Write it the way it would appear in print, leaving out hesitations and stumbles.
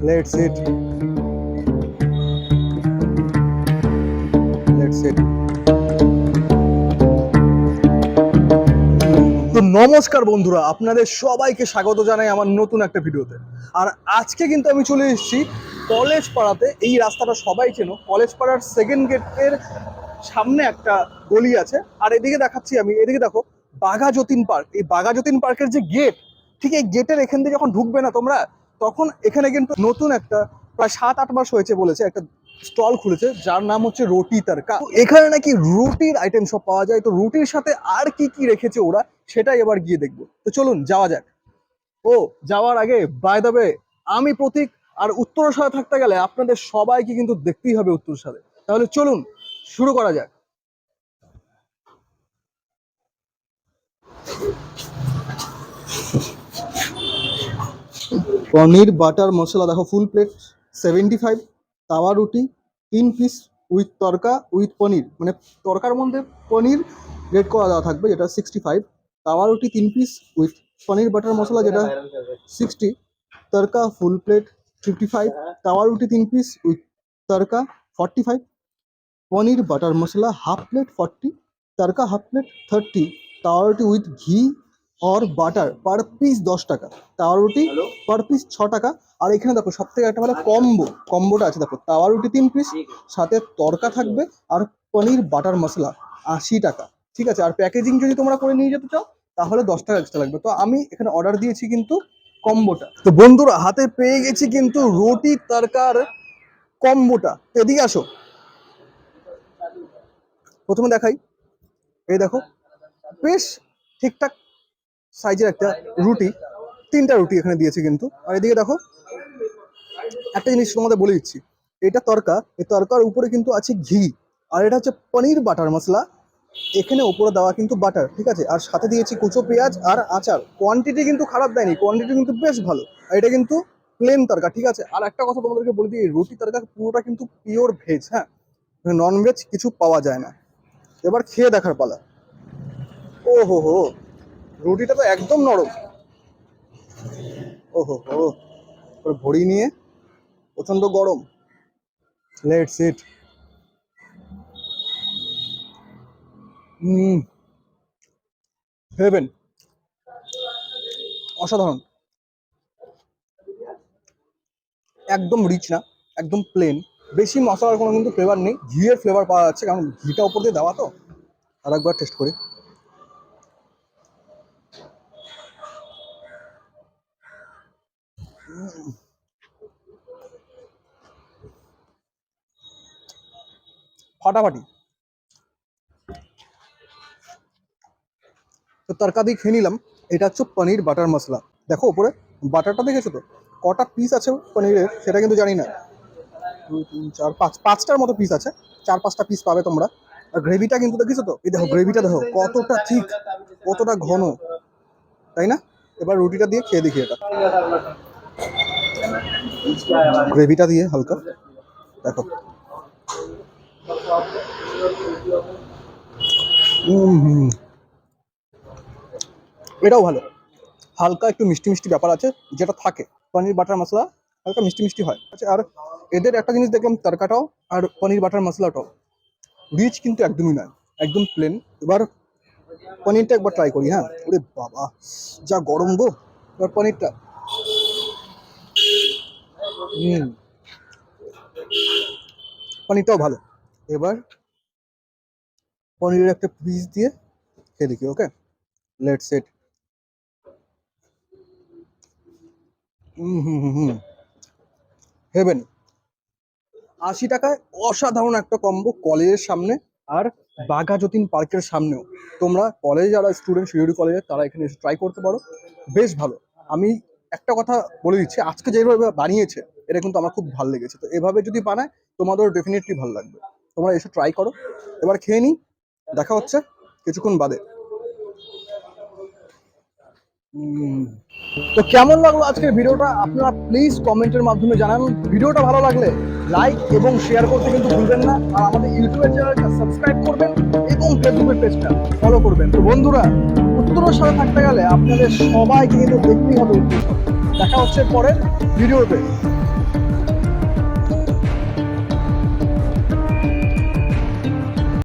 Let's it. Let's it. তো নমস্কার বন্ধুরা, আপনাদের সবাইকে স্বাগত জানাই আমার নতুন একটা ভিডিওতে। আর আজকে কিন্তু আমি চলে এসেছি কলেজ পাড়াতে। এই রাস্তাটা সবাই চেনো, কলেজ পাড়ার সেকেন্ড গেটের সামনে একটা গলি আছে। আর এদিকে দেখাচ্ছি আমি, এদিকে দেখো বাঘা যতীন পার্ক। এই বাঘা যতীন পার্কের যে গেট, ঠিক এই গেটের এখান দিয়ে যখন ঢুকবে না তোমরা, তখন এখানে কিন্তু নতুন একটা প্রায় 7-8 মাস হয়েছে বলেছে একটা স্টল খুলেছে, যার নাম হচ্ছে রুটি তড়কা। এখানে নাকি রুটির আইটেম সব পাওয়া যায়। তো রুটির সাথে আর কি কি রেখেছে ওরা, সেটাই এবার গিয়ে দেখবো। তো চলুন যাওয়া যাক। ও যাওয়ার আগে বাই দ্য ওয়ে, আমি প্রতীক, আর উত্তরের সাথে থাকতে গেলে আপনাদের সবাইকে কিন্তু দেখতেই হবে উত্তরের সাথে। তাহলে চলুন শুরু করা যাক। পনির বাটার মশলা দেখো, ফুল প্লেট 75। তাওয়া রুটি 3 পিস উইথ তরকা উইথ পনির, মানে তরকার মধ্যে পনির গ্রেট করা দেওয়া থাকবে, যেটা 65। তাওয়া রুটি 3 পিস উইথ পনির বাটার মশলা, যেটা 60। তরকা ফুল প্লেট 55। তাওয়া রুটি 3 piece with tarka 45। Paneer butter masala half plate 40। Tarka half plate 30। তাওয়া রুটি উইথ ঘি और বাটার পার পিস 10 টাকা। তাওয়া রুটি পার পিস 6 টাকা। আর এখানে দেখো সব থেকে একটা ভালো কম্বোটা আছে, দেখো তাওয়া রুটি 3 পিস, সাথে তরকা থাকবে আর পনির বাটার মশলা 80 টাকা। ঠিক আছে, আর প্যাকেজিং যদি তোমরা করে নিয়ে যেতে চাও তাহলে 10 টাকা এক্সট্রা লাগবে। তো আমি এখানে অর্ডার দিয়েছি কিন্তু কম্বোটা। তো বন্ধুরা হাতে পেয়ে গেছি কিন্তু রুটি তরকার কম্বোটা। এদিকে আসো, প্রথমে দেখাই। এই দেখো বেশ ঠিকঠাক সাইজের একটা রুটি, 3টা রুটি এখানে দিয়েছে কিন্তু। আর এদিকে দেখো একটা জিনিস তোমাদের বলে দিচ্ছি, এটা তরকা, এই তরকার উপরে কিন্তু আছে ঘি, আর এটা হচ্ছে পনির বাটার মশলা। এখানে উপরে দেওয়া কিন্তু বাটার, ঠিক আছে। আর সাথে দিয়েছি কুচো পেঁয়াজ আর আচার। কোয়ান্টিটি কিন্তু খারাপ দেয়নি, কোয়ান্টিটি কিন্তু বেশ ভালো। আর এটা কিন্তু প্লেন তরকা, ঠিক আছে। আর একটা কথা তোমাদেরকে বলে দিই, রুটি তরকা পুরোটা কিন্তু পিওর ভেজ, হ্যাঁ, নন ভেজ কিছু পাওয়া যায় না। এবার খেয়ে দেখার পালা। ও হো হো, রুটিটা তো একদম নরম। ও হো হো, ভরি নিয়ে প্রচন্ড গরম। Let's eat. হেভেন, অসাধারণ। একদম রিচ না, একদম প্লেন, বেশি মশলার কোনো কিন্তু ফ্লেভার নেই, ঘিয়ের ফ্লেভার পাওয়া যাচ্ছে, কারণ ঘিটা উপর দিয়ে দেওয়া তো। আর একবার টেস্ট করি। ফাটাফাটি। তো তরকা দিয়ে খেয়ে নিলাম। এটা হচ্ছে পনির বাটার মশলা। দেখো উপরে বাটারটা দেখেছো তো, কটা পিস আছে পনিরের সেটা কিন্তু জানি না। 2 3 4 5, 5টার মতো পিস আছে। 4-5টা পিস পাবে তোমরা। আর গ্রেভিটা কিন্তু দেখেছো তো, এই দেখো গ্রেভিটা দেখো কতটা ঠিক, কতটা ঘন, তাই না? এবার রুটিটা দিয়ে খেয়ে দেখি এটা, গ্রেভিটা দিয়ে হালকা দেখো। হুম, এটাও ভালো। হালকা একটু মিষ্টি মিষ্টি ব্যাপার আছে, যেটা থাকে পনির বাটার মশলা, হালকা মিষ্টি মিষ্টি হয়। আচ্ছা, আর এদের একটা জিনিস দেখলাম, তরকাটাও আর পনির বাটার মশলাটাও রিচ কিন্তু একদমই নয়, একদম প্লেন। এবার পনিরটা একবার ট্রাই করি। হ্যাঁ, ওরে বাবা যা গরম গো। এবার পনিরটা, পনিরটাও ভালো। এবার পনিরের একটা পিস দিয়ে খেয়ে দেখি। ওকে, লেটস ইট। হেভেন। 80 টাকায় অসাধারণ একটা কম্বো কলেজের সামনে আর বাঘা যতীন পার্কের সামনেও। তোমরা কলেজে যারা স্টুডেন্ট, শিলিগুড়ি কলেজে, তারা এখানে এসে ট্রাই করতে পারো, বেশ ভালো। আমি একটা কথা বলে দিচ্ছি, আজকে যেভাবে বানিয়েছে এটা কিন্তু আমার খুব ভালো লেগেছে। তো এভাবে যদি বানায় তোমাদেরও ডেফিনেটলি ভালো লাগবে। তোমরা এসে ট্রাই করো। এবার খেয়ে নিই, দেখা হচ্ছে কিছুক্ষণ বাদে। তো কেমন লাগলো আজকের ভিডিওটা আপনারা প্লিজ কমেন্টের মাধ্যমে জানান। ভিডিওটা ভালো লাগলে লাইক এবং শেয়ার করতে কিন্তু ভুলবেন না। আর আমাদের ইউটিউবের চ্যানেলটা সাবস্ক্রাইব করবেন এবং ফেসবুকের পেজটা ফলো করবেন। তো বন্ধুরা, উত্তরের সাথে থাকতে গেলে আপনাদের সবাইকে কিন্তু দেখতেই হবে উত্তর। দেখা হচ্ছে পরের ভিডিওতে।